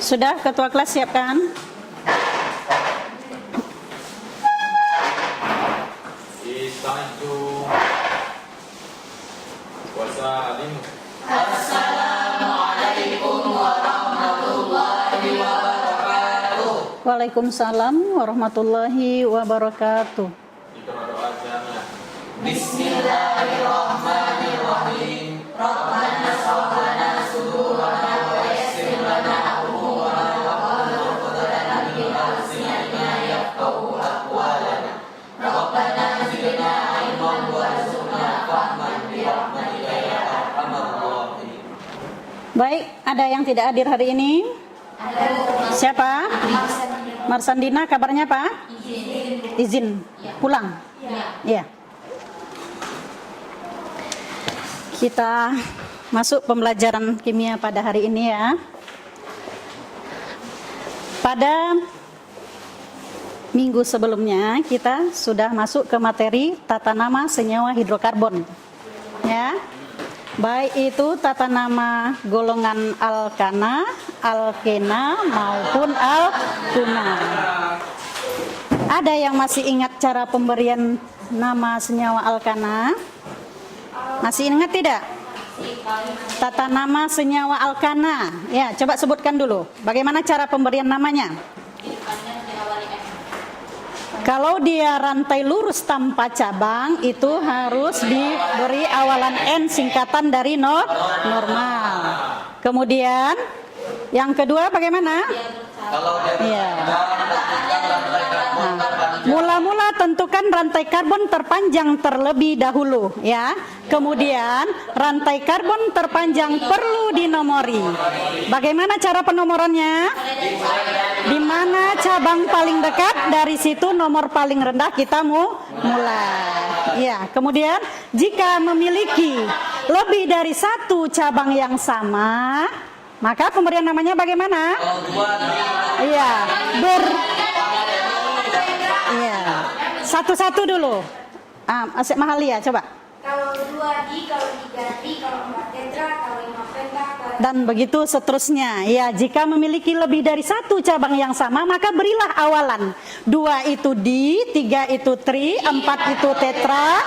Sudah ketua kelas siapkan? Istaju wasalim. Assalamualaikum warahmatullahi wabarakatuh. Waalaikumsalam warahmatullahi wabarakatuh. Kita berdoa jamiah. Bismillahirrahmanirrahim. Rabbana shrah lana sudurana wa yassir lana umurana wahlul 'uqdatam min lisanina yafqahu aqwalana. Rabbana zidna ilman warzuqna fahman bi rahmatika ya arhamar rahimin. Baik, ada yang tidak hadir hari ini? Siapa? Marsandina, kabarnya apa? Izin pulang. Ya. Kita masuk pembelajaran kimia pada hari ini ya. Pada minggu sebelumnya kita sudah masuk ke materi tata nama senyawa hidrokarbon. Ya. Baik itu tata nama golongan alkana, alkena maupun alkuna. Ada yang masih ingat cara pemberian nama senyawa alkana? Masih ingat tidak? Tata nama senyawa alkana. Ya, coba sebutkan dulu. Bagaimana cara pemberian namanya? Kalau dia rantai lurus tanpa cabang, itu harus diberi awalan N singkatan dari normal. Kemudian yang kedua bagaimana? Ya. Nah, mula-mula tentukan rantai karbon terpanjang terlebih dahulu, ya. Kemudian rantai karbon terpanjang perlu dinomori. Bagaimana cara penomorannya? Di mana cabang paling dekat, dari situ nomor paling rendah kita mulai. Ya, kemudian jika memiliki lebih dari satu cabang yang sama, maka pemberian namanya bagaimana? Iya, iya. Satu-satu dulu. Asep Mahalia, coba. Kalau 2D, kalau 3D, kalau 4 tetra, kalau 5 penta, Dan begitu seterusnya. Ya, jika memiliki lebih dari satu cabang yang sama, maka berilah awalan. 2 itu di, 3 itu tri, 4 itu tetra,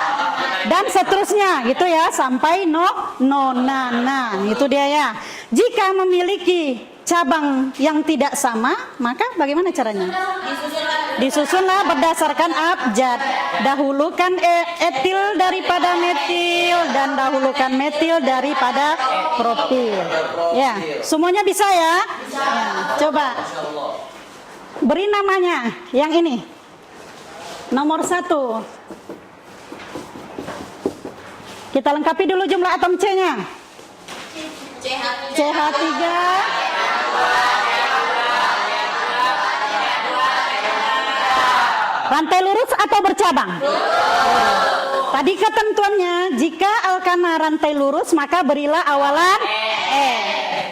dan seterusnya, gitu ya, sampai nona. Itu dia ya. Jika memiliki cabang yang tidak sama, maka bagaimana caranya? Disusunlah berdasarkan abjad. Dahulukan etil daripada metil dan dahulukan metil daripada propil. Ya, semuanya bisa ya? Ya, coba beri namanya yang ini. Nomor 1. Kita lengkapi dulu jumlah atom C-nya. CH3. Rantai lurus atau bercabang? Tadi ketentuannya, jika alkana rantai lurus maka berilah awalan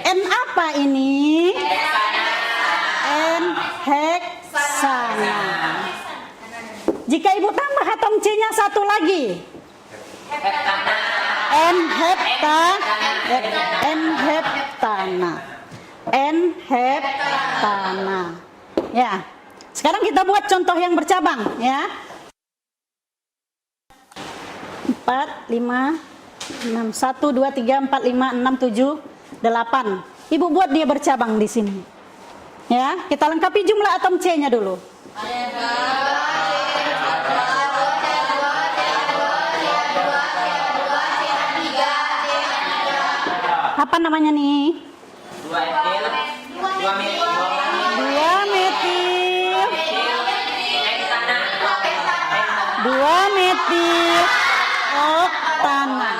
N apa ini? N heksana. Jika ibu tambah atom C-nya satu lagi, N heptana. Ya. Sekarang kita buat contoh yang bercabang ya. 4, 5, 6, 1, 2, 3, 4, 5, 6, 7, 8. Ibu buat dia bercabang di sini. Ya, kita lengkapi jumlah atom C-nya dulu. Apa namanya nih? 2 metil oktana.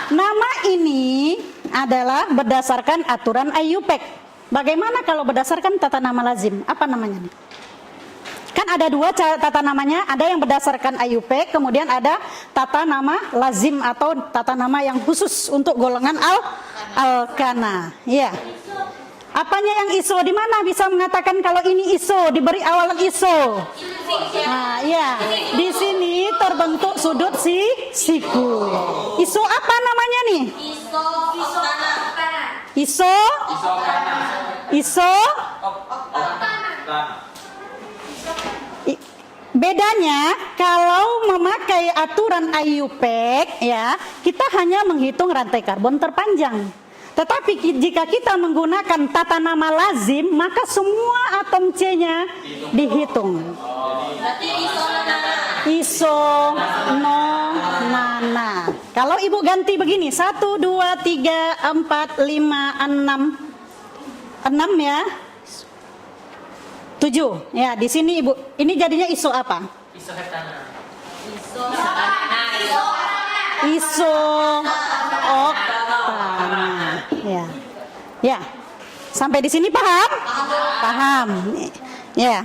Nama ini adalah berdasarkan aturan IUPAC. Bagaimana kalau berdasarkan tata nama lazim? Apa namanya nih? Kan ada 2 tata namanya, ada yang berdasarkan IUPAC, kemudian ada tata nama lazim atau tata nama yang khusus untuk golongan alkana. Ya. Apanya yang ISO? Di mana bisa mengatakan kalau ini ISO, diberi awalan ISO? Nah, ya. Di sini terbentuk sudut siku. ISO apa namanya nih? ISO I- Bedanya kalau memakai aturan IUPAC ya, kita hanya menghitung rantai karbon terpanjang. Tetapi jika kita menggunakan tata nama lazim, maka semua atom C-nya dihitung. Berarti Isononana. Kalau ibu ganti begini, 1, 2, 3, 4, 5, 6, 6 ya, 7. Ya, di sini ibu, ini jadinya iso apa? Iso-oktana. Ya. Ya. Sampai di sini paham? Paham. Ya.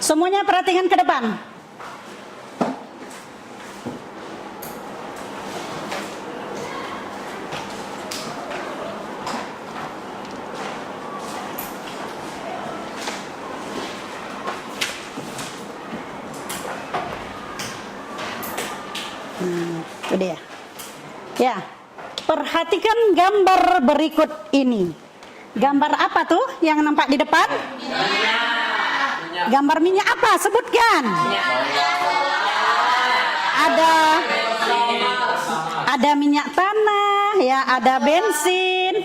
Semuanya perhatikan ke depan. Itu dia. Ya, perhatikan gambar berikut ini. Gambar apa tuh yang nampak di depan? Gambar minyak apa? Sebutkan. Ada minyak tanah, ya, ada bensin,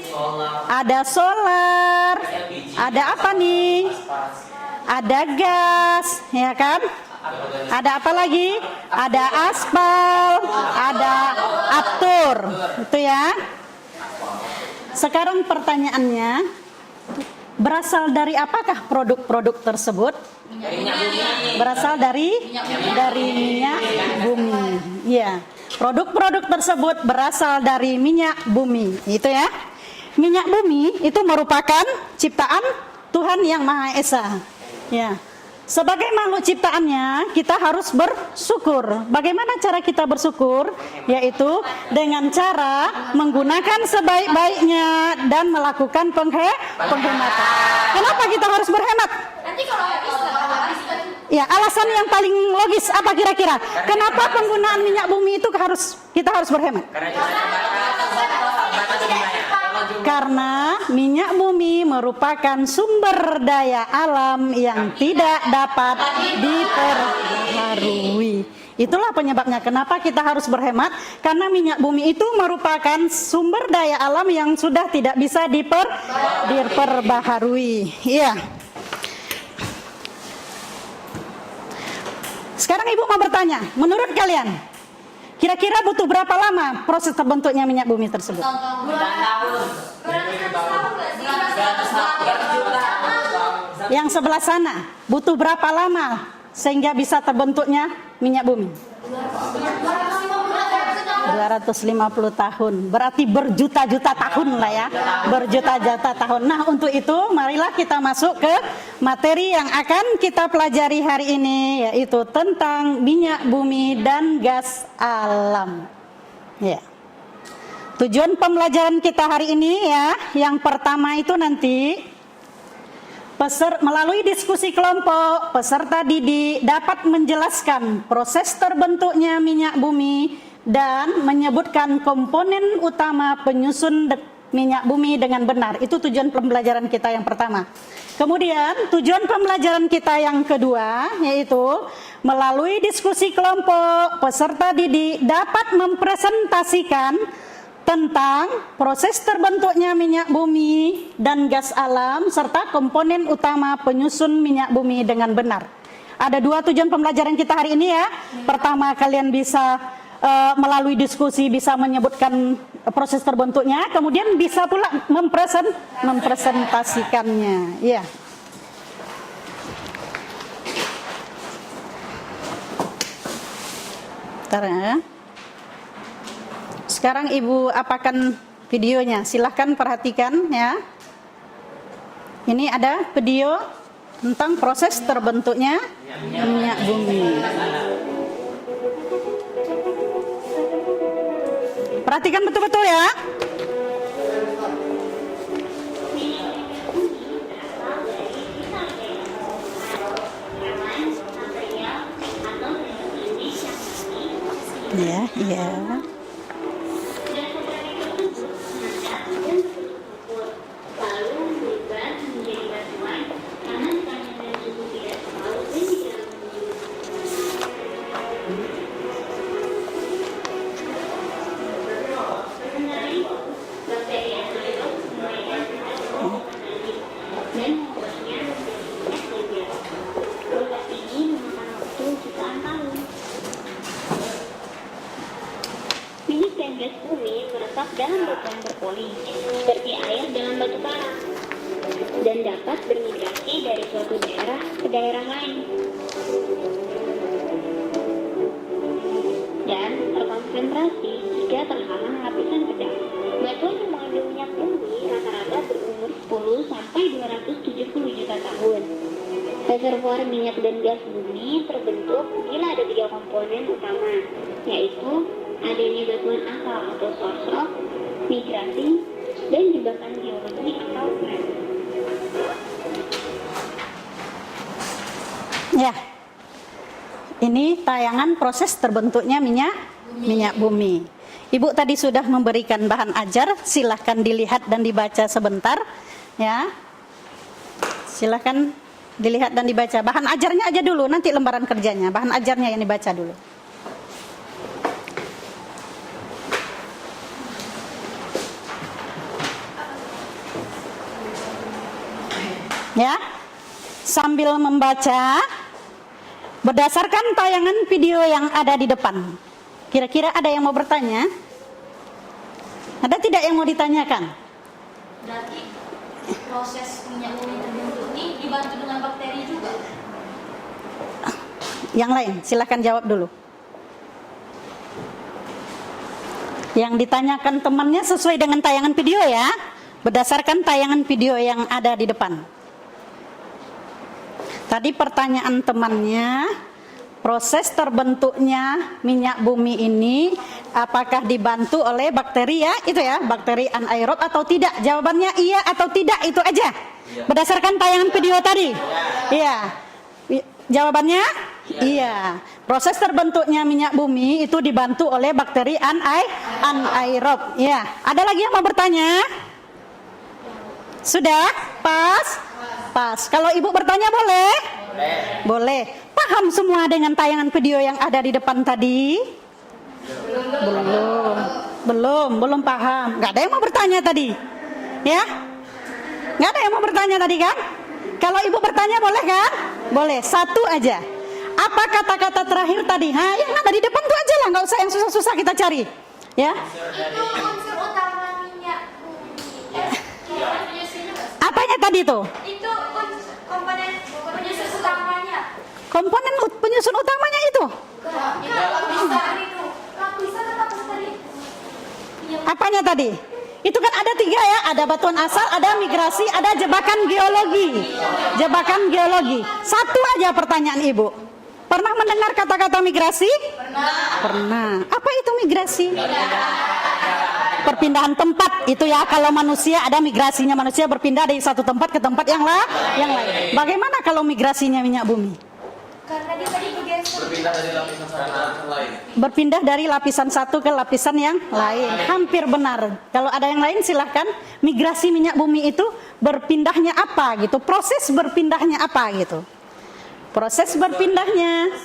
ada solar, ada apa nih? Ada gas, ya kan? Ada apa lagi? Ada aspal, ada aftur, itu ya. Sekarang pertanyaannya, berasal dari apakah produk-produk tersebut? Berasal dari minyak bumi. Ya, produk-produk tersebut berasal dari minyak bumi, itu ya. Minyak bumi itu merupakan ciptaan Tuhan yang Maha Esa. Ya. Sebagai makhluk ciptaannya, kita harus bersyukur. Bagaimana cara kita bersyukur? Yaitu dengan cara menggunakan sebaik-baiknya dan melakukan penghematan. Kenapa kita harus berhemat? Nanti kalau habis Ya, alasan yang paling logis apa kira-kira? Kenapa penggunaan minyak bumi itu kita harus berhemat? Karena minyak bumi merupakan sumber daya alam yang tidak dapat diperbaharui. Itulah penyebabnya kenapa kita harus berhemat, karena minyak bumi itu merupakan sumber daya alam yang sudah tidak bisa diperbaharui. Iya. Sekarang ibu mau bertanya, menurut kalian kira-kira butuh berapa lama proses terbentuknya minyak bumi tersebut? Yang sebelah sana butuh berapa lama sehingga bisa terbentuknya minyak bumi? 250 tahun. Berarti berjuta-juta tahun lah ya. Berjuta-juta tahun. Nah, untuk itu marilah kita masuk ke materi yang akan kita pelajari hari ini, yaitu tentang minyak bumi dan gas alam. Ya. Tujuan pembelajaran kita hari ini ya, yang pertama itu nanti melalui diskusi kelompok, peserta didik dapat menjelaskan proses terbentuknya minyak bumi dan menyebutkan komponen utama penyusun minyak bumi dengan benar. Itu tujuan pembelajaran kita yang pertama. Kemudian tujuan pembelajaran kita yang kedua yaitu melalui diskusi kelompok, peserta didik dapat mempresentasikan tentang proses terbentuknya minyak bumi dan gas alam serta komponen utama penyusun minyak bumi dengan benar. Ada dua tujuan pembelajaran kita hari ini ya. Pertama, kalian bisa melalui diskusi bisa menyebutkan proses terbentuknya, kemudian bisa pula mempresentasikannya. Ya. Bentar ya. Sekarang ibu apakan videonya, silahkan perhatikan ya. Ini ada video tentang proses terbentuknya minyak bumi. Perhatikan betul-betul ya. Ya. Dan kotoran tersebut mengendap dan berbentuk lumpur, lalu berubah menjadi batuan karena tekanan dan suhu tidak terlalu tinggi dalam bumi. Mengenai bakteri anaerob memainkan peran organik dan membuatnya menjadi minyak dan gas. Proses ini memakan waktu jutaan tahun. Minyak dan gas bumi meresap dalam batuan berpoli, seperti air dalam batu bara, dan dapat bermigrasi dari suatu daerah ke daerah lain. Dan terkonsentrasi jika terhalang lapisan pedang. Batuan yang mengandung minyak bumi rata-rata berumur 10 sampai 270 juta tahun. Reservoir minyak dan gas bumi terbentuk bila ada 3 komponen utama, yaitu adanya batuan asal atau source rock, migrasi, dan jebakan geologi atau trend. Ya. Ini tayangan proses terbentuknya minyak bumi. Ibu tadi sudah memberikan bahan ajar, silahkan dilihat dan dibaca sebentar, ya. Silahkan dilihat dan dibaca. Bahan ajarnya aja dulu, nanti lembaran kerjanya. Bahan ajarnya yang dibaca dulu. Ya, sambil membaca, berdasarkan tayangan video yang ada di depan. Kira-kira ada yang mau bertanya? Ada tidak yang mau ditanyakan? Berarti proses minyak bumi terbentuk ini dibantu dengan bakteri juga. Yang lain, silahkan jawab dulu. Yang ditanyakan temannya sesuai dengan tayangan video ya. Berdasarkan tayangan video yang ada di depan. Tadi pertanyaan temannya, proses terbentuknya minyak bumi ini apakah dibantu oleh bakteri ya? Itu ya, bakteri anaerob atau tidak? Jawabannya iya atau tidak, itu aja. Berdasarkan tayangan video tadi. Iya. Jawabannya iya. Proses terbentuknya minyak bumi itu dibantu oleh bakteri anaerob. Ya. Ada lagi yang mau bertanya? Sudah? Pas? Pas. Kalau ibu bertanya boleh? Boleh. Paham semua dengan tayangan video yang ada di depan tadi? Belum paham. Gak ada yang mau bertanya tadi? Ya? Gak ada yang mau bertanya tadi kan? Kalau ibu bertanya boleh kan? Boleh. Satu aja. Apa kata-kata terakhir tadi? Yang ada di depan tuh aja lah. Gak usah yang susah-susah kita cari. Ya? Itu unsur utama minyak bumi. Apanya tadi tuh? Itu komponen penyusun utamanya. Komponen penyusun utamanya itu? Lapisan itu. Lapisan apa tadi? Apanya tadi? Itu kan ada 3 ya, ada batuan asal, ada migrasi, ada jebakan geologi. Jebakan geologi. Satu aja pertanyaan ibu. Pernah mendengar kata-kata migrasi? Pernah. Apa itu migrasi? Perpindahan tempat itu ya. Kalau manusia ada migrasinya, manusia berpindah dari satu tempat ke tempat yang lain. Bagaimana kalau migrasinya minyak bumi? Karena dia tadi bergeser. Berpindah dari lapisan satu ke lain. Berpindah dari lapisan satu ke lapisan yang lain. Hampir benar. Kalau ada yang lain silahkan. Migrasi minyak bumi itu berpindahnya apa gitu? Proses berpindahnya apa gitu? Proses berpindahnya.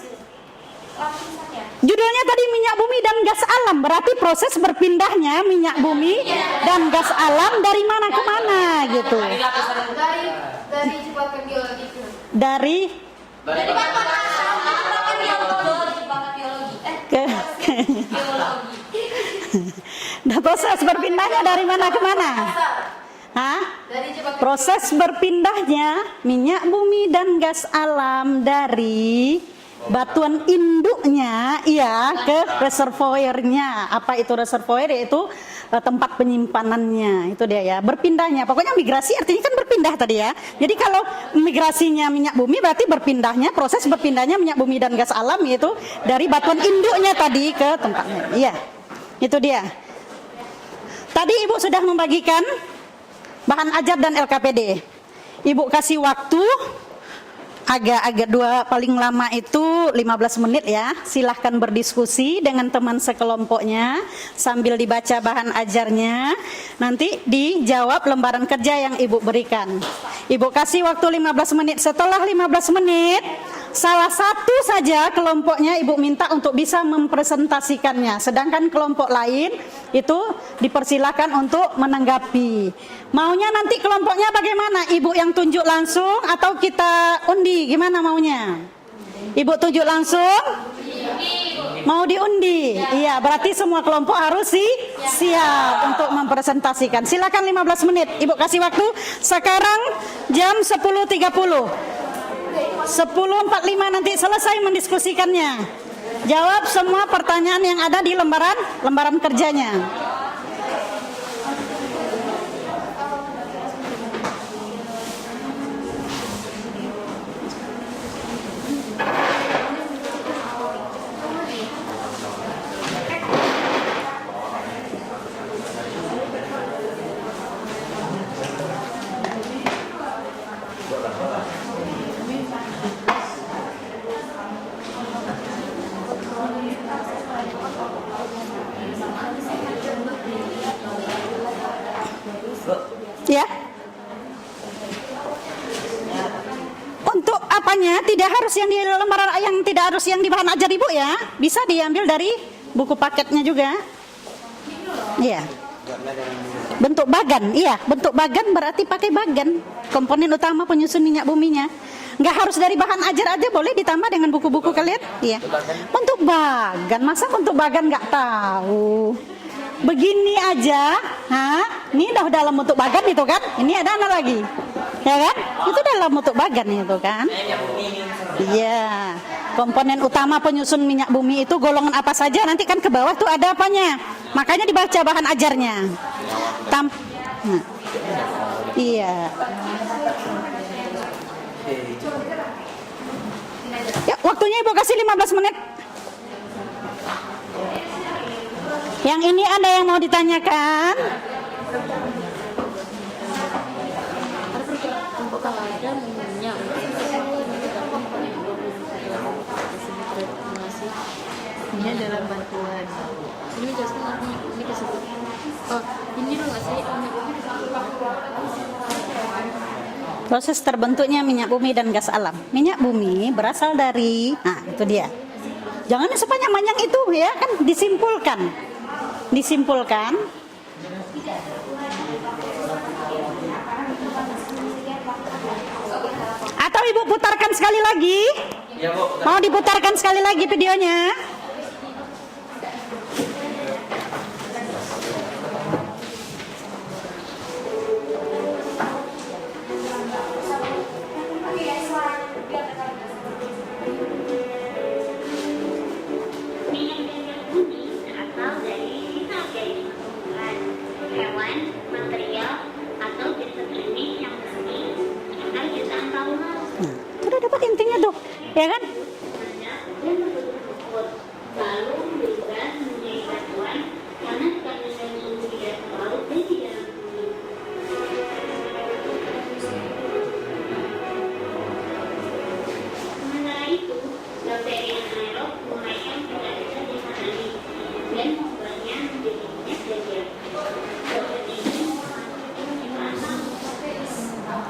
Lapisannya. Judulnya tadi minyak bumi dan gas alam. Berarti proses berpindahnya minyak bumi dan gas alam dari mana ke mana gitu. Dari jebakan geologi itu. Dari Jebakan asal, jebakan geologi, ke geologi. nah, proses berpindahnya dari mana ke mana? Hah? Dari jebakan Proses berpindahnya minyak bumi dan gas alam dari batuan induknya ya ke reservoirnya. Apa itu reservoir? Yaitu tempat penyimpanannya. Itu dia ya. Berpindahnya. Pokoknya migrasi artinya kan berpindah tadi ya. Jadi kalau migrasinya minyak bumi berarti berpindahnya, proses berpindahnya minyak bumi dan gas alam yaitu dari batuan induknya tadi ke tempatnya. Iya. Itu dia. Tadi Ibu sudah membagikan bahan ajar dan LKPD. Ibu kasih waktu agak dua paling lama itu 15 menit ya. Silahkan berdiskusi dengan teman sekelompoknya sambil dibaca bahan ajarnya. Nanti dijawab lembaran kerja yang Ibu berikan. Ibu kasih waktu 15 menit. Setelah 15 menit, salah satu saja kelompoknya Ibu minta untuk bisa mempresentasikannya. Sedangkan kelompok lain itu dipersilakan untuk menanggapi. Maunya nanti kelompoknya bagaimana? Ibu yang tunjuk langsung atau kita undi? Gimana maunya? Ibu tunjuk langsung? Mau diundi? Iya, berarti semua kelompok harus siap untuk mempresentasikan. Silakan 15 menit. Ibu kasih waktu. Sekarang jam 10.30. 10.45 nanti selesai mendiskusikannya. Jawab semua pertanyaan yang ada di lembaran kerjanya. Ya. Untuk apanya tidak harus yang di lembaran, yang tidak harus yang di bahan ajar Ibu ya. Bisa diambil dari buku paketnya juga. Iya. Bentuk bagan, iya, bentuk bagan berarti pakai bagan. Komponen utama penyusun minyak buminya. Nggak harus dari bahan ajar aja, boleh ditambah dengan buku-buku kalian. Iya. Bentuk bagan, masa bentuk bagan nggak tahu? Begini aja, ini udah dalam bentuk bagan itu kan? Ini ada anak lagi, ya kan? Itu dalam bentuk bagan itu kan? Iya. Komponen utama penyusun minyak bumi itu golongan apa saja? Nanti kan ke bawah tuh ada apanya? Makanya dibaca bahan ajarnya. Iya. Ya, waktunya Ibu kasih 15 menit. Yang ini ada yang mau ditanyakan? Ini adalah bantuan. Ini jelaskan artinya, ini tersebut. Oh, ini loh nggak sih? Proses terbentuknya minyak bumi dan gas alam. Minyak bumi berasal dari, itu dia. Jangan sepanjang-panjang itu ya kan, disimpulkan. Atau Ibu putarkan sekali lagi? Ya, Bu. Mau diputarkan sekali lagi videonya? Minyak dan gas bumi berasal dari sisa organisme tumbuhan, hewan, material, atau jasa jenis yang mati sekitar jutaan tahun lalu. Udah dapat intinya tuh, ya kan? Dan membentuk rumput, lalu berubah menjadi batuan karena tekanan dan suhu di dasar laut dan di dalam bumi. Sementara itu, bakteri anaerob menguraikan pengaruhan di tanah dan membuatnya menjadi minyak dan gas. Proses ini menghasilkan penciptaan laut.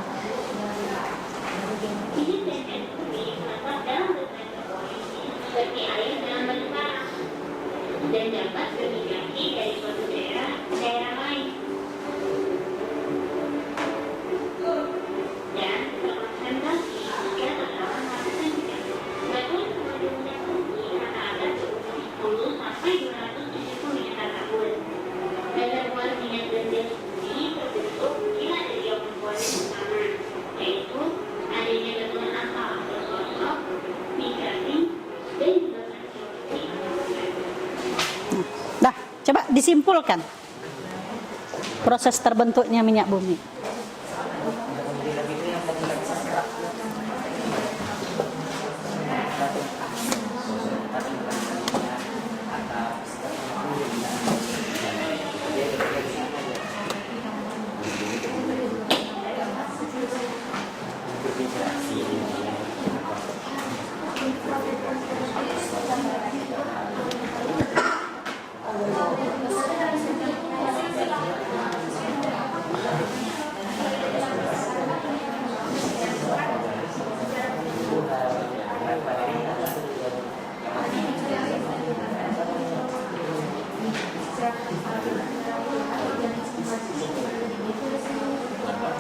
Minyak dan gas bumi terdapat dalam beberapa kondisi seperti air dalam batu bara dan dapat bermigrasi dari suatu daerah ke daerah lain. Dan terkonsentrasi hingga terdapat ratusan jam. Batuan mengandung minyak bumi rata-rata berumur 10 sampai 270 juta tahun. Reservoir minyak dan gas bumi terbentuk bila ada dua komponen utama, yaitu adanya batuan asal atau sosok, migrasi, dan juga Dah, coba disimpulkan proses terbentuknya minyak bumi.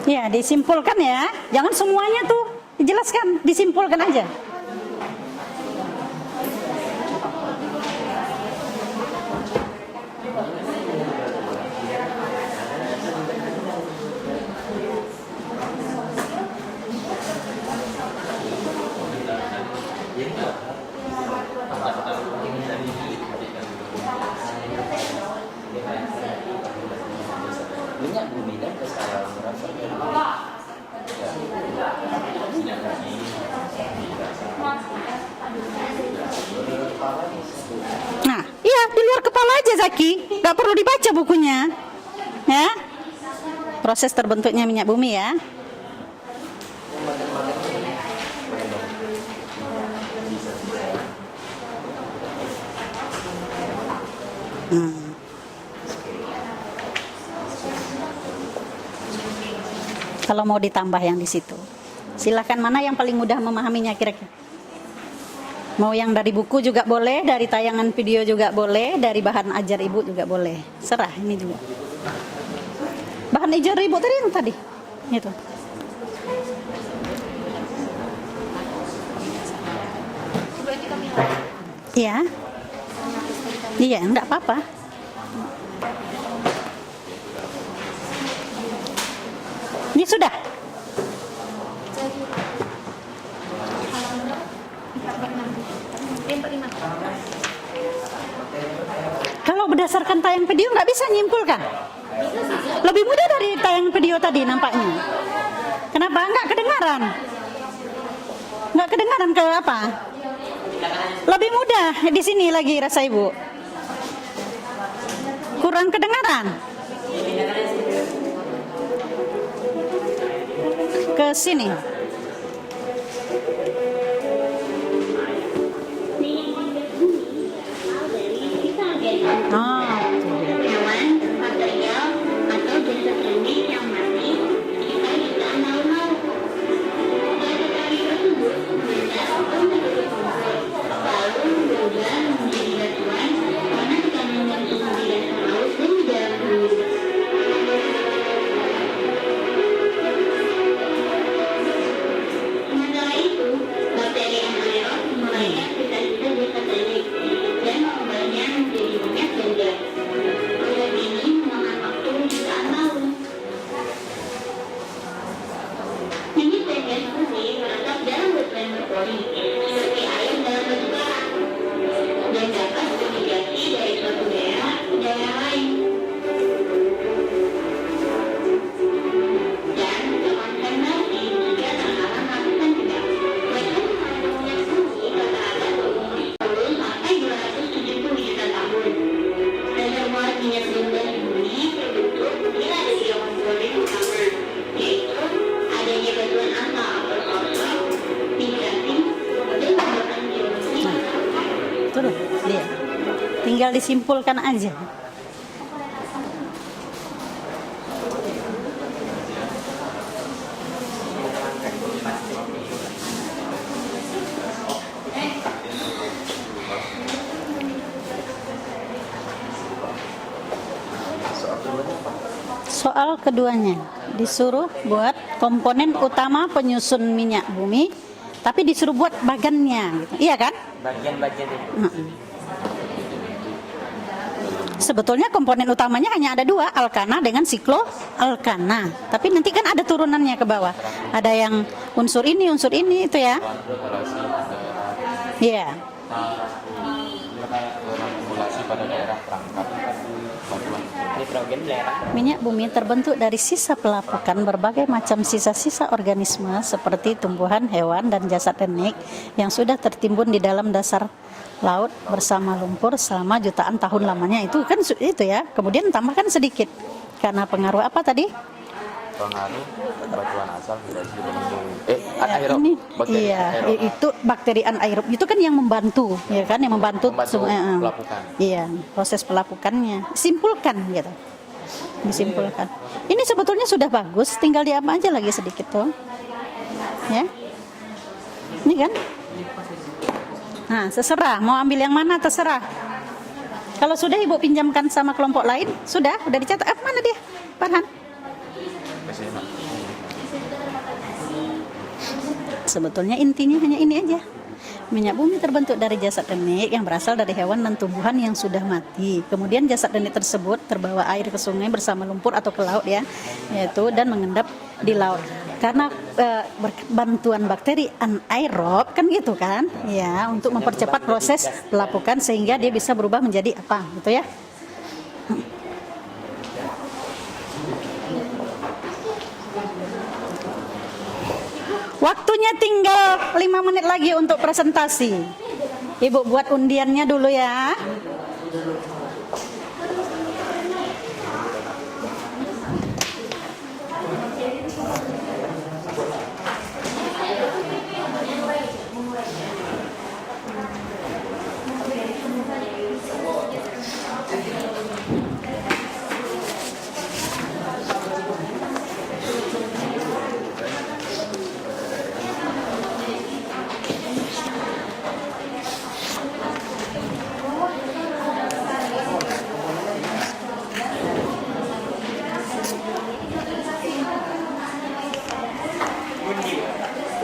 Ya, disimpulkan ya. Jangan semuanya tuh dijelaskan, disimpulkan aja. Minyak bumi kan sekarang berasal dari Nah, iya di luar kepala aja Zaki, nggak perlu dibaca bukunya, ya. Proses terbentuknya minyak bumi ya. Kalau mau ditambah yang di situ, silakan. Mana yang paling mudah memahaminya kira-kira? Mau yang dari buku juga boleh, dari tayangan video juga boleh, dari bahan ajar ibu juga boleh. Serah ini juga. Bahan ajar ibu tadi yang tadi, itu. Berarti kami tahu. Iya, iya, enggak apa-apa. Ini sudah. Jadi halaman 45. Kalau berdasarkan tayang video nggak bisa nyimpulkan. Lebih mudah dari tayang video tadi nampaknya. Kenapa? Nggak kedengaran. Nggak kedengaran ke apa? Lebih mudah di sini lagi rasa ibu. Kurang kedengaran. Ke sini. Minyak bumi berasal dari sisa organisme, Oh. hewan, material, atau jasad kemis yang mati sekitar jutaan tahun lalu. Sesekali tersebut meledak atau menjadi kompor, lalu berubah menjadi batuan karena tekanan dan suhu di dasar laut dan di dalam bumi. Sementara itu, bakteri anaerob melahirkan sisa-sisa jasad organik dan mengubahnya menjadi minyak dan gas. Proses ini memakan waktu jutaan tahun. Minyak dan gas bumi meresap dalam batuan berpori, seperti air dalam batu bara, dan dapat bermigrasi dari suatu daerah ke daerah lain. Dan terkonsentrasi jika terhalang lapisan kedap. Batuan mengandung minyak bumi rata-rata berumur 10 sampai 270 juta tahun. Reservoir minyak dan gas bumi terbentuk bila ada 3 komponen utama, yaitu adanya batuan asal atau sosok, migrasi, dan pembuatan geologi. Itu loh, dia. Tinggal disimpulkan aja. Soal keduanya disuruh buat komponen utama penyusun minyak bumi, tapi disuruh buat bagannya, gitu. Iya kan? bagian-bagian itu. Sebetulnya komponen utamanya hanya ada 2, alkana dengan sikloalkana. Tapi nanti kan ada turunannya ke bawah. Ada yang unsur ini itu ya. Iya. Akumulasi pada daerah perangkap batuan. Nitrogen belerang. Minyak bumi terbentuk dari sisa pelapukan berbagai macam sisa-sisa organisme seperti tumbuhan, hewan, dan jasad renik yang sudah tertimbun di dalam dasar laut bersama lumpur selama jutaan tahun lamanya. Itu kan itu ya. Kemudian tambahkan sedikit karena pengaruh apa tadi? Pengaruh batuan asal migrasi bentuk anaerob. Ini Bakteri iya, anaerob. itu bakteri anaerob itu kan yang membantu, ya kan, yang membantu pelapukan. Iya, proses pelapukannya. Simpulkan gitu. Disimpulkan. Ini sebetulnya sudah bagus, tinggal diapa aja lagi sedikit tuh. Ya. Ini kan? Nah, terserah mau ambil yang mana terserah. Kalau sudah Ibu pinjamkan sama kelompok lain, udah dicatat. Mana dia? Farhan? Kesini. Sebetulnya intinya hanya ini aja. Minyak bumi terbentuk dari jasad denik yang berasal dari hewan dan tumbuhan yang sudah mati. Kemudian jasad denik tersebut terbawa air ke sungai bersama lumpur atau ke laut ya, yaitu dan mengendap di laut. Karena bantuan bakteri anaerob kan gitu kan, ya, untuk mempercepat proses pelapukan sehingga dia bisa berubah menjadi apa, gitu ya. Waktunya tinggal 5 menit lagi untuk presentasi. Ibu buat undiannya dulu ya.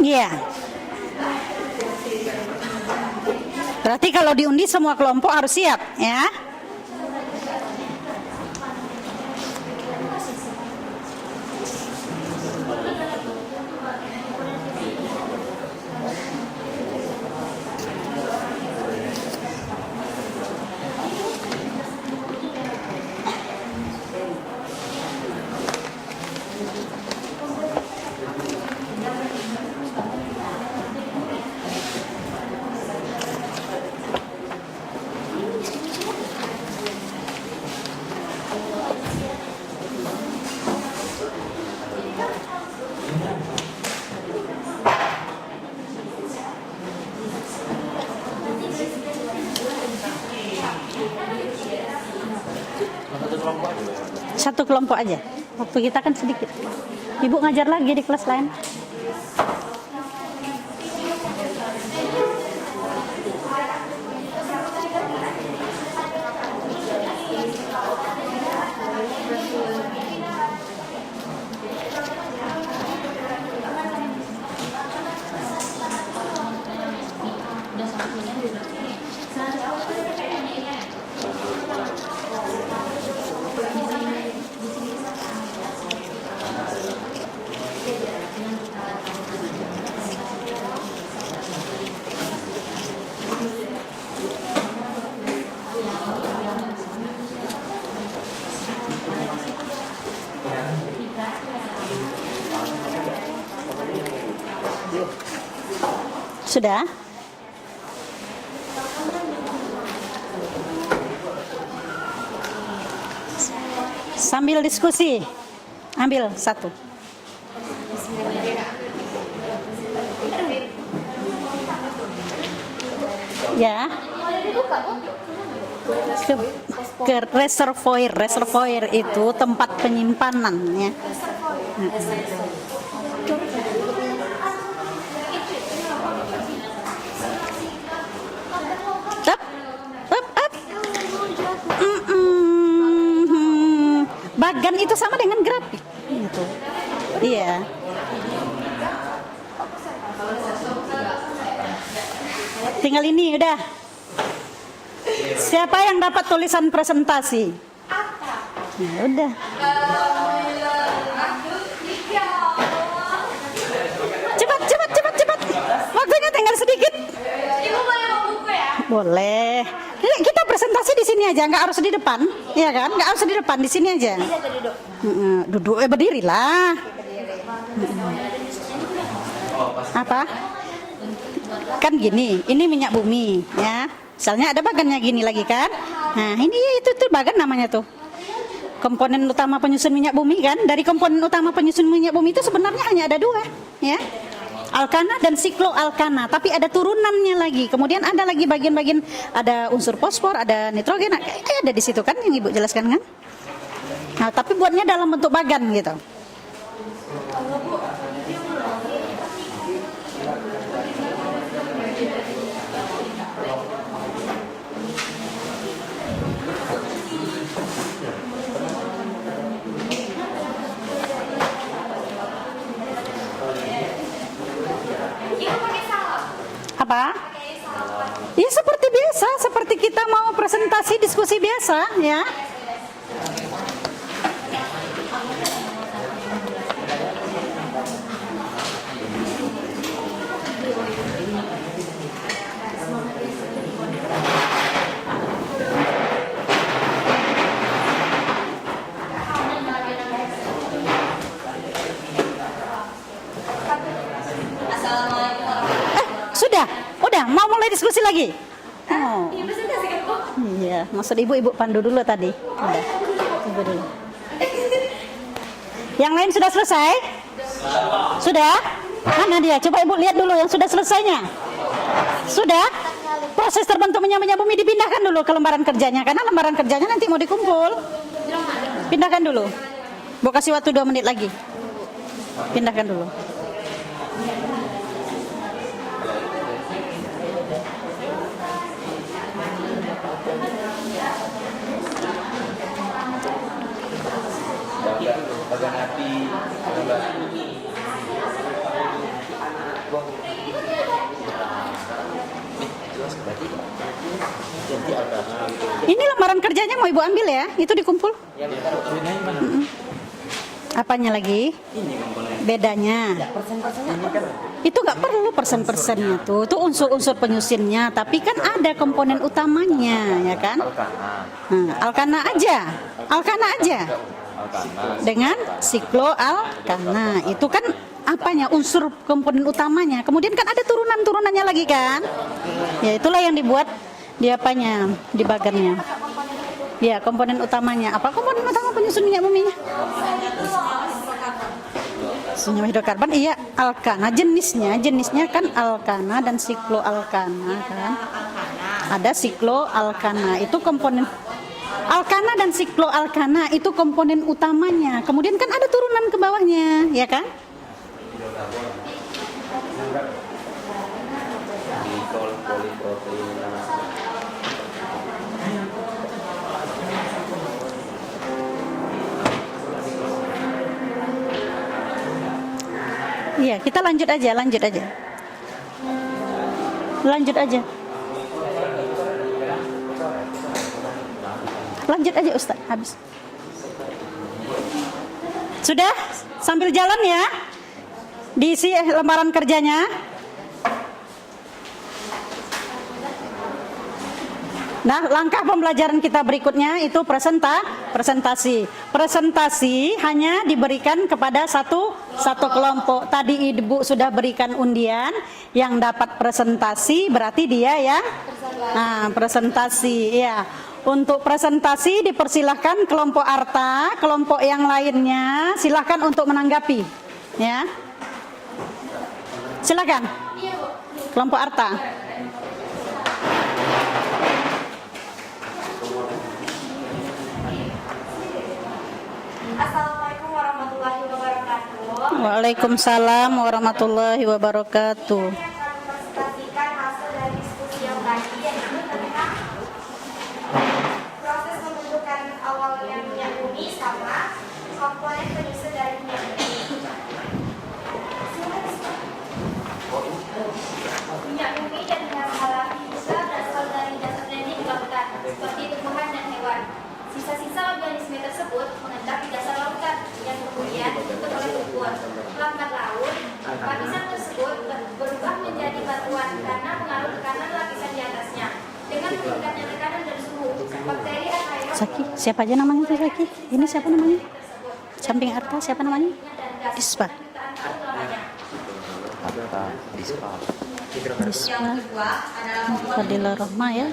Iya. Berarti kalau diundi semua kelompok harus siap, ya. Satu kelompok aja. Waktu kita kan sedikit. Ibu ngajar lagi di kelas lain. Sudah? Sambil diskusi, ambil satu. Ya. Ke reservoir itu tempat penyimpanan ya. Bagan itu sama dengan grafik gitu. Iya. Tinggal ini udah. Siapa yang dapat tulisan presentasi? Ya udah. Cepat. Waktunya tinggal sedikit. Ibu boleh mau buku ya? Boleh. Kita presentasi di sini aja, nggak harus di depan, ya kan? Nggak harus di depan, di sini aja. Duduk, berdirilah. Apa? Kan gini, ini minyak bumi, ya. Misalnya ada bagannya gini lagi kan? Nah, ini itu bagan namanya tuh. Komponen utama penyusun minyak bumi kan? Dari komponen utama penyusun minyak bumi itu sebenarnya hanya ada 2, ya. Alkana dan sikloalkana, tapi ada turunannya lagi. Kemudian ada lagi bagian-bagian, ada unsur fosfor, ada nitrogen, ada di situ kan yang Ibu jelaskan kan? Nah, tapi buatnya dalam bentuk bagan gitu. apa? Ya seperti biasa, seperti kita mau presentasi diskusi biasa ya. Sudah, udah mau mulai diskusi lagi. Oh. Iya, maksud ibu pandu dulu tadi. Udah, tunggu dulu. Yang lain sudah selesai? Sudah? Mana dia? Coba ibu lihat dulu yang sudah selesainya. Sudah? Proses terbentuknya bumi dipindahkan dulu ke lembaran kerjanya, karena lembaran kerjanya nanti mau dikumpul. Pindahkan dulu. Bu kasih waktu 2 menit lagi. Pindahkan dulu. Bagian api ini lembaran kerjanya mau ibu ambil ya, itu dikumpul. Apanya lagi? Bedanya. Itu nggak perlu persen-persennya tuh, itu unsur-unsur penyusunnya. Tapi kan ada komponen utamanya, ya kan? Alkana aja. Dengan sikloalkana itu kan apanya unsur komponen utamanya. Kemudian kan ada turunan-turunannya lagi kan? Ya itulah yang dibuat di apanya, di bagannya. Ya komponen utamanya. Apa komponen utama penyusun minyak buminya? Senyawa hidrokarbon. Iya alkana jenisnya kan alkana dan sikloalkana kan. Ada sikloalkana itu komponen. Alkana dan sikloalkana itu komponen utamanya. Kemudian kan ada turunan ke bawahnya, ya kan? Iya, kita lanjut aja. Lanjut aja Ustaz, habis. Sudah? Sambil jalan ya. Diisi lembaran kerjanya. Nah, langkah pembelajaran kita berikutnya itu presentasi. Presentasi hanya diberikan kepada satu kelompok. Tadi Ibu sudah berikan undian, yang dapat presentasi berarti dia yang presentasi ya. Untuk presentasi dipersilahkan kelompok Arta, kelompok yang lainnya silahkan untuk menanggapi ya. Silakan. Kelompok Arta. Assalamualaikum warahmatullahi wabarakatuh. Waalaikumsalam warahmatullahi wabarakatuh. Saya akan mempresentasikan hasil dari diskusi yang tadi, yaitu tentang proses pembentukan awalnya minyak bumi sama komponen penyusun dari minyak bumi. Minyak bumi dan gas alami bisa berasal dari dasar di lautan, seperti tumbuhan dan hewan. Sisa-sisa organisme tersebut mengendap di dasar lautan yang kemudian ditutup oleh lumpur. Lambat laun, lapisan tersebut berubah menjadi batuan karena pengaruh tekanan lapisan di atasnya. Dengan meningkatnya tekanan dan suhu, bakteri anaerob Saki, siapa aja namanya tuh Saki? Ini siapa namanya? Samping Arta siapa namanya? Dispa. yang kedua adalah komponen Fadilah Rohma ya.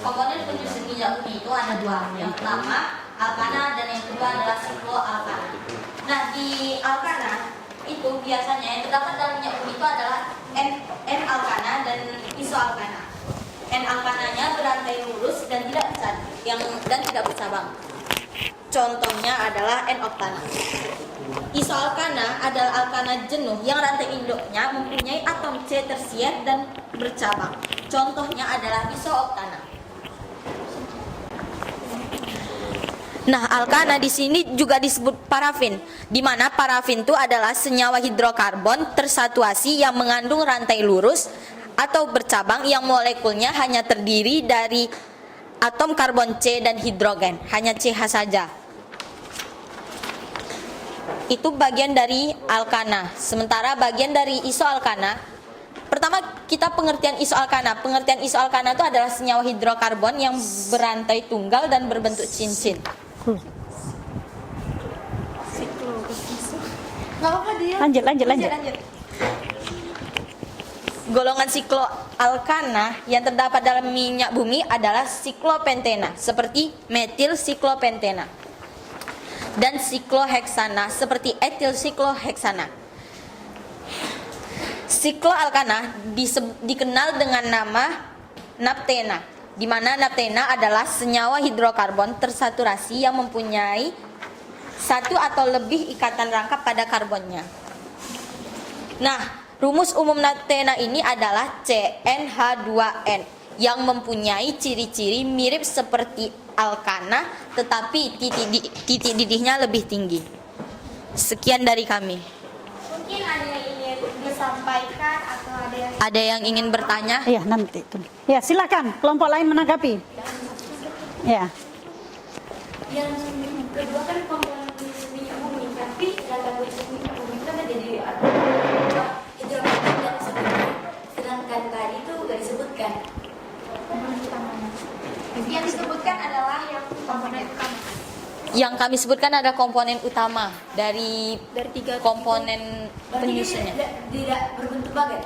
komponen penyusun minyak bumi itu ada dua. Yang pertama alkana dan yang kedua adalah sikloalkana. Nah di alkana itu biasanya yang terdapat dalam minyak bumi itu adalah N-alkana dan isoalkana. N-alkananya berantai lurus dan tidak bercabang. Contohnya adalah N-oktana. Isoalkana adalah alkana jenuh yang rantai induknya mempunyai atom C tersier dan bercabang. Contohnya adalah isooktana. Nah, alkana di sini juga disebut parafin, di mana parafin itu adalah senyawa hidrokarbon tersatuasi yang mengandung rantai lurus atau bercabang yang molekulnya hanya terdiri dari atom karbon C dan hidrogen, hanya CH saja. Itu bagian dari alkana. Sementara bagian dari isoalkana, pertama kita pengertian isoalkana. Pengertian isoalkana itu adalah senyawa hidrokarbon yang berantai tunggal dan berbentuk cincin. Nggak apa-apa dia. Lanjut. Golongan sikloalkana yang terdapat dalam minyak bumi adalah siklopentena, seperti metil siklopentena, dan sikloheksana, seperti etil sikloheksana. Sikloalkana dikenal dengan nama naptena, di mana naptena adalah senyawa hidrokarbon tersaturasi yang mempunyai satu atau lebih ikatan rangkap pada karbonnya. Nah, rumus umum naptena ini adalah CnH2n yang mempunyai ciri-ciri mirip seperti alkana, tetapi titik didihnya lebih tinggi. Sekian dari kami. Mungkin ada yang ingin disampaikan atau Ada yang ingin bertanya? Iya, nanti. Ya, silakan. Kelompok lain menanggapi. Ya. yang kedua kan komponen minyak bumi, tapi dalam minyak bumi itu kan jadi hidrogen yang disebutkan, sedangkan tadi itu gak disebutkan. Yang disebutkan adalah yang komponen utama. Yang kami sebutkan adalah komponen utama dari tiga komponen penyusunnya. Tidak berbentuk bagan.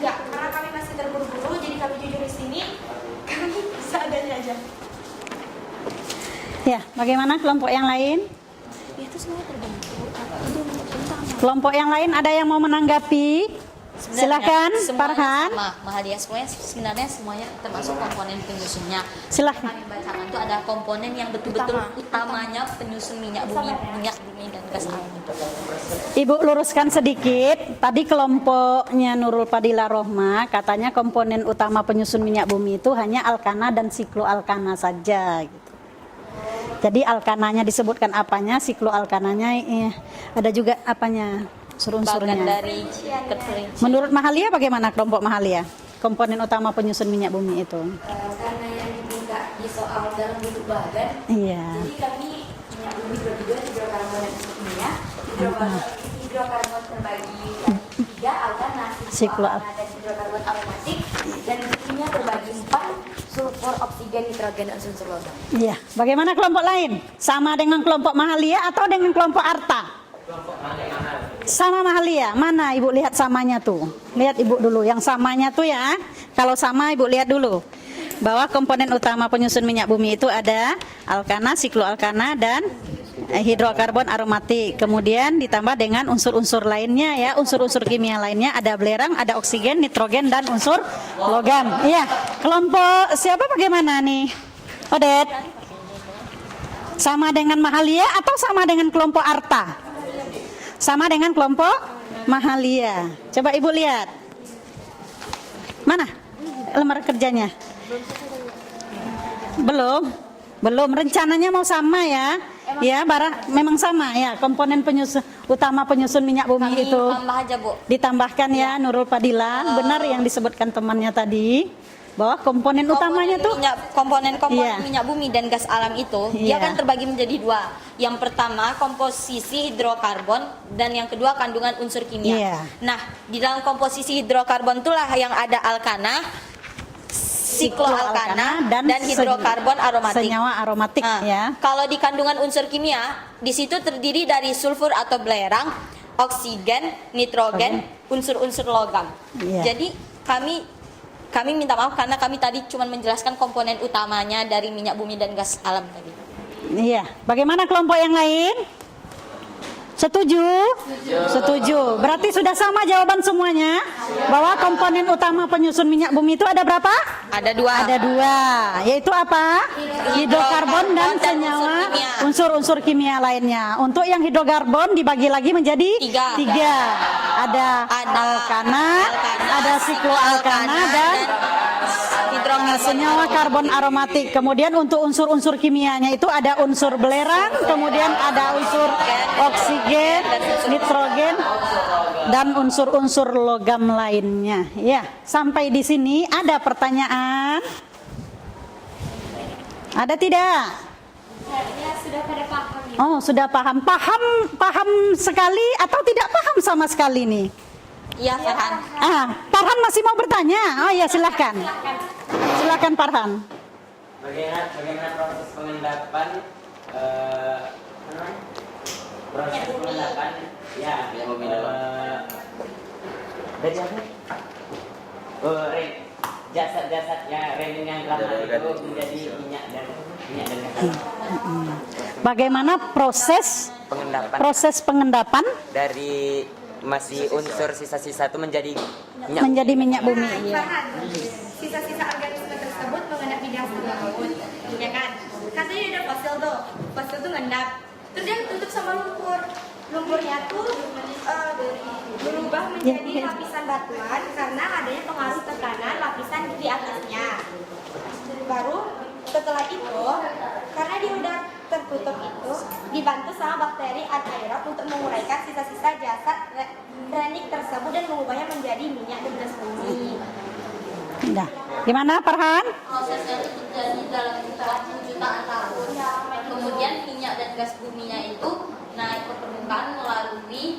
Ya, karena kami masih terburu-buru, jadi kami jujur di sini. Kami seadanya aja. Ya, bagaimana kelompok yang lain? itu semuanya terbentuk. Itu utama. Kelompok yang lain ada yang mau menanggapi? Silakan, Farhan. Mahadia, sebenarnya semuanya termasuk komponen penyusunnya. Silakan. Kami bacakan itu ada komponen yang betul-betul utamanya penyusun minyak bumi dan gas alam. Ibu luruskan sedikit. Tadi kelompoknya Nurul Fadila Rohma katanya komponen utama penyusun minyak bumi itu hanya alkana dan sikloalkana saja. Gitu. Jadi alkananya disebutkan apanya, sikloalkananya ada juga apanya, unsur-unsurnya. Bagian dari keperincian. Menurut Mahalia bagaimana kelompok Mahalia? Komponen utama penyusun minyak bumi itu? Karena yang diminta di soal dalam bentuk bagan, Iya. jadi kami minyak bumi terbagi dua, hidrokarbon dan minyak. Hidrokarbon terbagi tiga, alkana, sikloalkana dan hidrokarbon aromatik, dan kimia terbagi empat, sulfur, oksigen, nitrogen, dan unsur logam. Iya. Bagaimana kelompok lain? Sama dengan kelompok Mahalia atau dengan kelompok Arta? Sama Mahalia. Mana ibu lihat samanya tuh? Lihat ibu dulu. Yang samanya tuh ya. Kalau sama ibu lihat dulu. Bahwa komponen utama penyusun minyak bumi itu ada alkana, sikloalkana, dan hidrokarbon aromatik. Kemudian ditambah dengan unsur-unsur lainnya ya. Unsur-unsur kimia lainnya ada belerang, ada oksigen, nitrogen, dan unsur logam. Iya. Kelompok siapa bagaimana nih? Odet. Sama dengan Mahalia atau sama dengan kelompok Arta? Sama dengan kelompok Mahalia. Coba ibu lihat. Mana lembar kerjanya? Belum. Rencananya mau sama ya. Ya, memang sama ya. Komponen utama penyusun minyak bumi Kami itu tambah aja, Bu. ditambahkan ya Nurul Fadila. Benar yang disebutkan temannya tadi. Bahwa komponen utamanya tuh komponen Iya. minyak bumi dan gas alam itu Iya. dia kan terbagi menjadi dua. Yang pertama komposisi hidrokarbon dan yang kedua kandungan unsur kimia. Iya. Nah, di dalam komposisi hidrokarbon itulah yang ada alkana, sikloalkana dan hidrokarbon aromatik. Senyawa aromatik Nah, ya. Kalau di kandungan unsur kimia, di situ terdiri dari sulfur atau belerang, oksigen, nitrogen, unsur-unsur logam. Iya. Jadi kami minta maaf karena kami tadi cuma menjelaskan komponen utamanya dari minyak bumi dan gas alam tadi. Iya. Bagaimana kelompok yang lain? Setuju? Setuju. Berarti sudah sama jawaban semuanya? Bahwa komponen utama penyusun minyak bumi itu ada berapa? Ada dua. Ada dua. Yaitu apa? Hidrokarbon dan senyawa unsur-unsur kimia lainnya. Untuk yang hidrokarbon dibagi lagi menjadi tiga. Ada alkana, ada sikloalkana, dan senyawa karbon aromatik. Kemudian untuk unsur-unsur kimianya itu ada unsur belerang, kemudian ada unsur oksigen, nitrogen, dan unsur-unsur logam lainnya. Ya, sampai di sini ada pertanyaan? Ada tidak? Ya, sudah pada paham ya. Oh, sudah paham. Paham sekali atau tidak paham sama sekali nih? Iya, Farhan. Farhan masih mau bertanya? Oh ya, silahkan. Silahkan Farhan. Bagaimana proses pengendapan proses pengendapan ya dari apa? Jasad-jasadnya renin yang lama itu menjadi minyak dan gas. Bagaimana proses pengendapan Dari masih unsur sisa-sisa itu menjadi minyak bumi? Iya. Sisa-sisa organisme tersebut mengendap di dasar laut, ya kan? Katanya ada fosil tuh ngendap, terus dia tutup sama lumpur. Lumpurnya tuh berubah menjadi lapisan batuan karena adanya pengaruh tekanan lapisan di atasnya. Baru setelah itu, karena dia udah tertutup itu, dibantu sama bakteri anaerob untuk menguraikan sisa-sisa jasad renik tersebut dan mengubahnya menjadi minyak dan gas bumi. Nah, gimana Farhan? Prosesnya itu terjadi dalam jutaan tahun. Kemudian minyak dan gas buminya itu naik ke permukaan melalui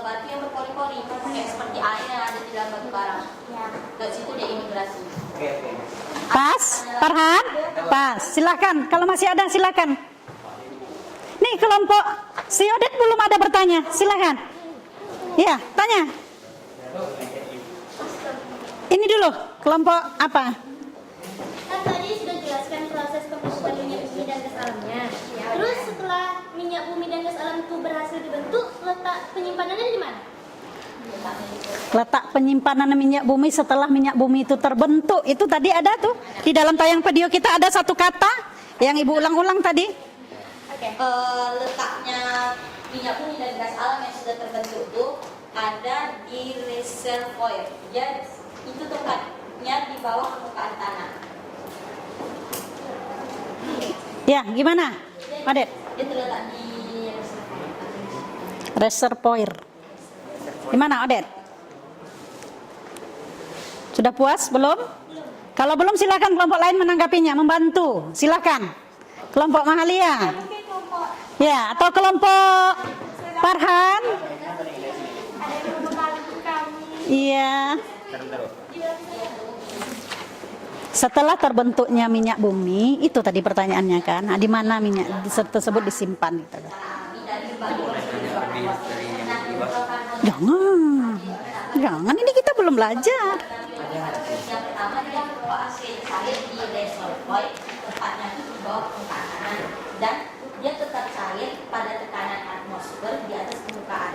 batu yang berpori-pori, kayak seperti air yang ada di dalam batu bara. Dari situ dia imigrasi. Pas, Farhan? Pas. Silakan. Kalau masih ada silakan. Nih kelompok si Odet belum ada bertanya. Silakan. Ya, tanya. Ini dulu kelompok apa? Kan tadi sudah jelaskan proses pembentukan minyak bumi dan gas alamnya. Terus setelah minyak bumi dan gas alam itu berhasil dibentuk, letak penyimpanannya di mana? Letak penyimpanan minyak bumi setelah minyak bumi itu terbentuk. Itu tadi ada tuh. Di dalam tayang video kita ada satu kata yang Ibu ulang-ulang tadi. Letaknya minyak bumi dan gas alam yang sudah terbentuk itu ada di reservoir. Ya, itu tempatnya di bawah permukaan tanah. Ya, gimana? Odet? Dia terletak di Reservoir. Gimana Odet? Sudah puas? Belum? Kalau belum silakan kelompok lain menanggapinya, membantu. Silakan. Kelompok Mahalia. Ya, atau kelompok Farhan. Iya. Setelah terbentuknya minyak bumi, itu tadi pertanyaannya kan, nah, di mana minyak tersebut disimpan gitu. Jangan, ini kita belum belajar. yang pertama dia membawa air cair di reservoir, tempatnya itu di bawah permukaan tanah, dan dia tetap cair pada tekanan atmosfer di atas permukaan.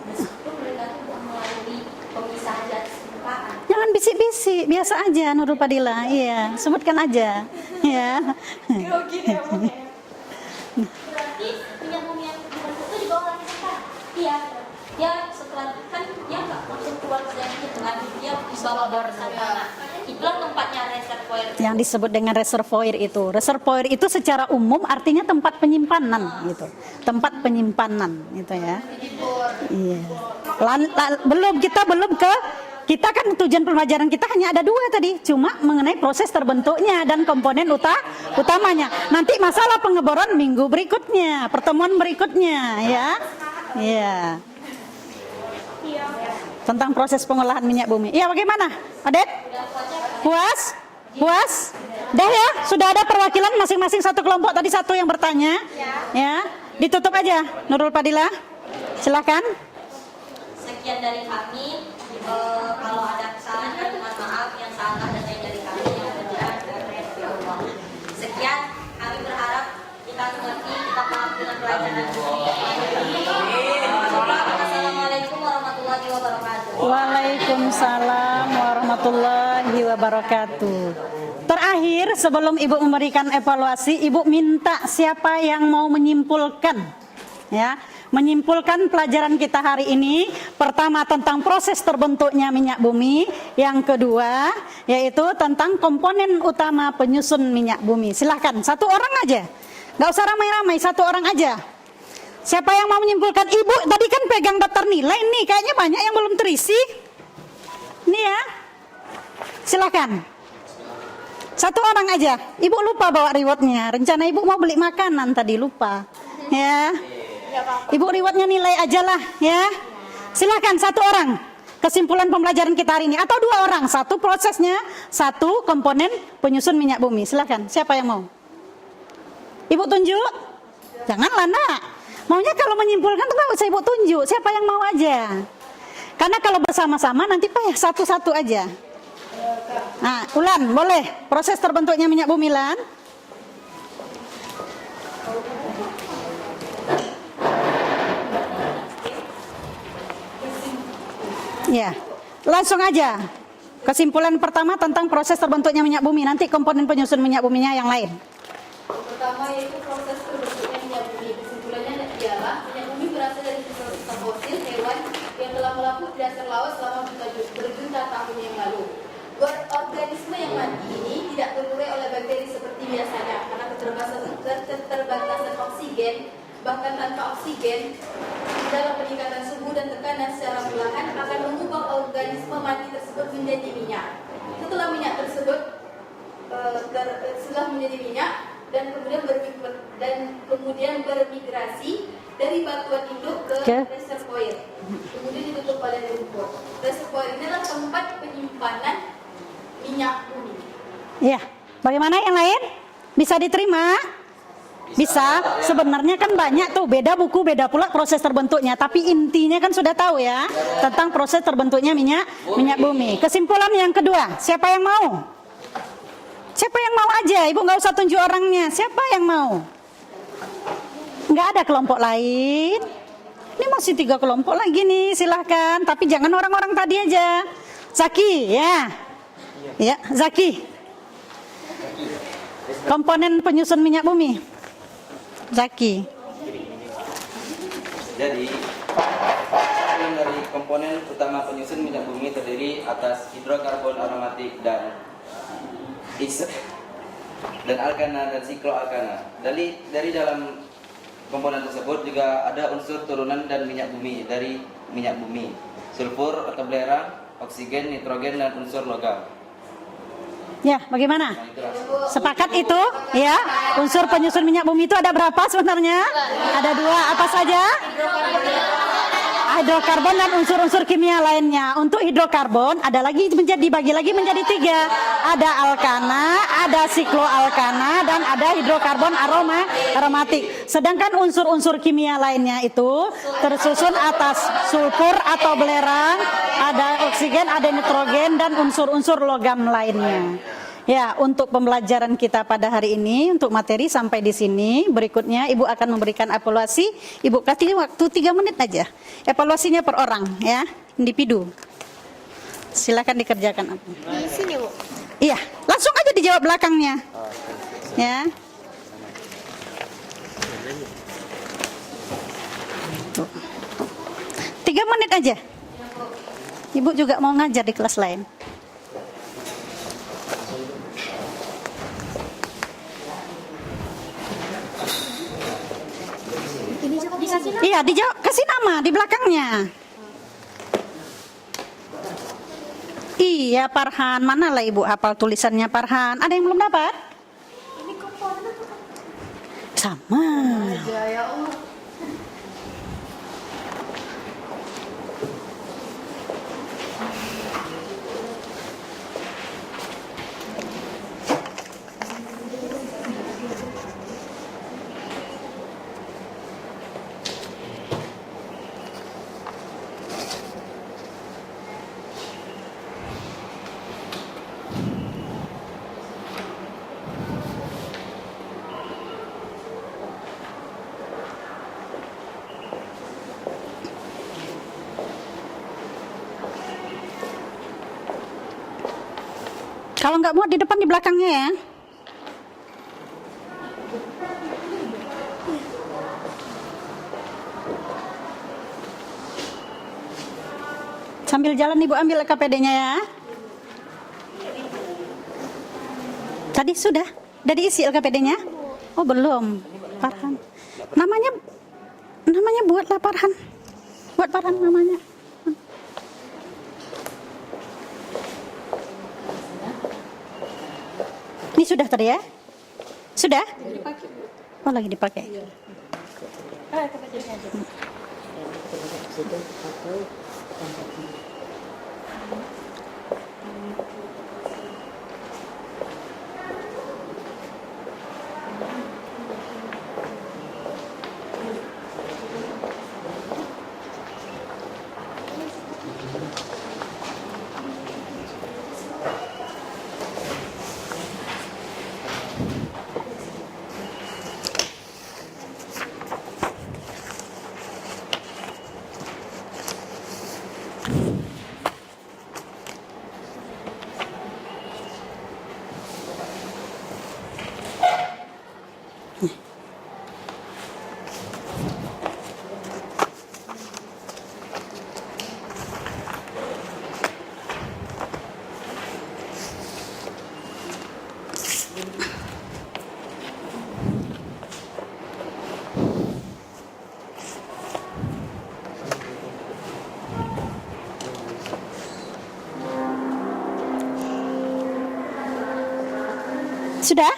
Meskipun mereka itu melalui pemisahan di atas permukaan. Jangan bisik-bisik, biasa aja Nurul Fadila. Iya, sebutkan aja. Ya. Berarti minyak bumi yang dibentuk itu di bawah lapisan tanah? Iya, dia setelah kan dia nggak langsung keluar dari hitungan, dia di bawah barisan tanah. Itulah tempatnya reservoir. Yang disebut dengan reservoir itu. Reservoir itu secara umum artinya tempat penyimpanan gitu. Tempat penyimpanan gitu ya. Iya. Kita kan tujuan pelajaran kita hanya ada 2 tadi, cuma mengenai proses terbentuknya dan komponen utamanya. Nanti masalah pengeboran minggu berikutnya, pertemuan berikutnya ya. Iya. Tentang proses pengolahan minyak bumi. Iya, bagaimana? Odet? Puas? Puas? Dah ya, sudah ada perwakilan masing-masing satu kelompok, tadi satu yang bertanya. Ya. Ditutup aja Nurul Fadila. Silakan. Sekian dari kami. Kalau ada kesalahan kami mohon maaf, yang salah datang dari kami, yang benar dari Allah. Sekian, kami berharap kita mengerti, kita paham dengan pelajaran ini. Assalamualaikum warahmatullahi wabarakatuh. Waalaikumsalam warahmatullahi wabarakatuh. Terakhir, sebelum Ibu memberikan evaluasi, Ibu minta siapa yang mau menyimpulkan, ya, menyimpulkan pelajaran kita hari ini. Pertama tentang proses terbentuknya minyak bumi, yang kedua yaitu tentang komponen utama penyusun minyak bumi. Silahkan, satu orang aja, nggak usah ramai-ramai, satu orang aja. Siapa yang mau menyimpulkan? Ibu tadi kan pegang daftar nilai nih, kayaknya banyak yang belum terisi. Nih ya, silakan. Satu orang aja. Ibu lupa bawa rewardnya. Rencana ibu mau beli makanan tadi lupa. Ya. Ibu rewardnya nilai aja lah ya. Silakan satu orang. Kesimpulan pembelajaran kita hari ini atau dua orang. Satu prosesnya, satu komponen penyusun minyak bumi. Silakan. Siapa yang mau? Ibu tunjuk. Janganlah nak. Maunya kalau menyimpulkan tuh nggak usah ibu tunjuk. Siapa yang mau aja. Karena kalau bersama-sama nanti payah satu-satu aja. Nah, Ulan, boleh proses terbentuknya minyak bumi, Lan? Ya, langsung aja. Kesimpulan pertama tentang proses terbentuknya minyak bumi. Nanti komponen penyusun minyak buminya yang lain. Pertama yaitu proses terbentuknya minyak bumi. Kesimpulannya ialah minyak bumi berasal dari sisa fosil hewan yang telah melapuk di dasar laut selama berjuta tahun yang lalu. Organisme yang mati ini tidak terurai oleh bakteri seperti biasanya karena keterbatasan oksigen. Bahkan tanpa oksigen dalam peningkatan suhu dan tekanan secara perlahan akan mengubah organisme mati tersebut menjadi minyak. Setelah minyak tersebut menjadi minyak dan kemudian bermigrasi dari batuan induk ke reservoir, kemudian ditutup oleh lumpur. Reservoir ini adalah tempat penyimpanan minyak bumi. Ya, bagaimana yang lain? Bisa diterima? Bisa. Sebenarnya kan banyak tuh, beda buku, beda pula proses terbentuknya. Tapi intinya kan sudah tahu ya tentang proses terbentuknya minyak bumi. Kesimpulan yang kedua, siapa yang mau? Siapa yang mau aja? Ibu nggak usah tunjuk orangnya. Siapa yang mau? Nggak ada kelompok lain. Ini masih 3 kelompok lagi nih, silahkan. Tapi jangan orang-orang tadi aja. Zaki, ya. Ya, Zaki. Komponen penyusun minyak bumi. Zaki. Jadi, dari komponen utama penyusun minyak bumi terdiri atas hidrokarbon aromatik dan alkana dan sikloalkana. Dari dalam komponen tersebut juga ada unsur turunan dan minyak bumi dari minyak bumi, sulfur atau belerang, oksigen, nitrogen dan unsur logam. Ya, bagaimana? Sepakat itu? Ya, unsur penyusun minyak bumi itu ada berapa sebenarnya? Ada 2, apa saja? Hidrokarbon dan unsur-unsur kimia lainnya. Untuk hidrokarbon ada lagi dibagi lagi menjadi 3. Ada alkana, ada sikloalkana dan ada hidrokarbon aromatik. Sedangkan unsur-unsur kimia lainnya itu tersusun atas sulfur atau belerang, ada oksigen, ada nitrogen dan unsur-unsur logam lainnya. Ya, untuk pembelajaran kita pada hari ini, untuk materi sampai di sini. Berikutnya Ibu akan memberikan evaluasi. Ibu kasih waktu 3 menit aja. Evaluasinya per orang, ya, individu. Silakan dikerjakan. Di sini, Bu. Iya, langsung aja dijawab belakangnya. Ya. Tuh. 3 menit aja. Ibu juga mau ngajar di kelas lain. Iya, dijawab, kasih nama di belakangnya. Iya, Farhan. Mana lah Ibu hafal tulisannya Farhan? Ada yang belum dapat? Sama. Kalau nggak muat di depan, di belakangnya ya. Sambil jalan Ibu ambil KPD-nya ya. Tadi sudah? Udah diisi LKPD-nya? Oh belum. Farhan. Namanya Namanya buatlah Farhan. Buat Farhan namanya. Ini sudah tadi ya? Sudah? Oh, lagi dipakai. Sudah?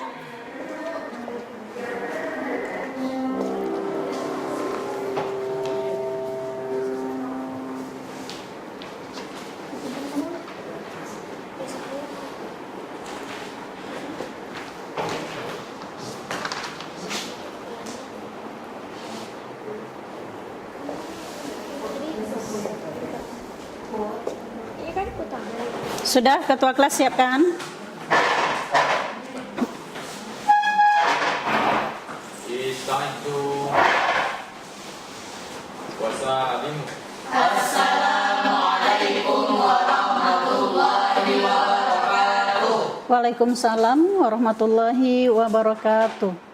Sudah, ketua kelas siapkan. Istanju. Wassalim. Waalaikumsalam warahmatullahi wabarakatuh.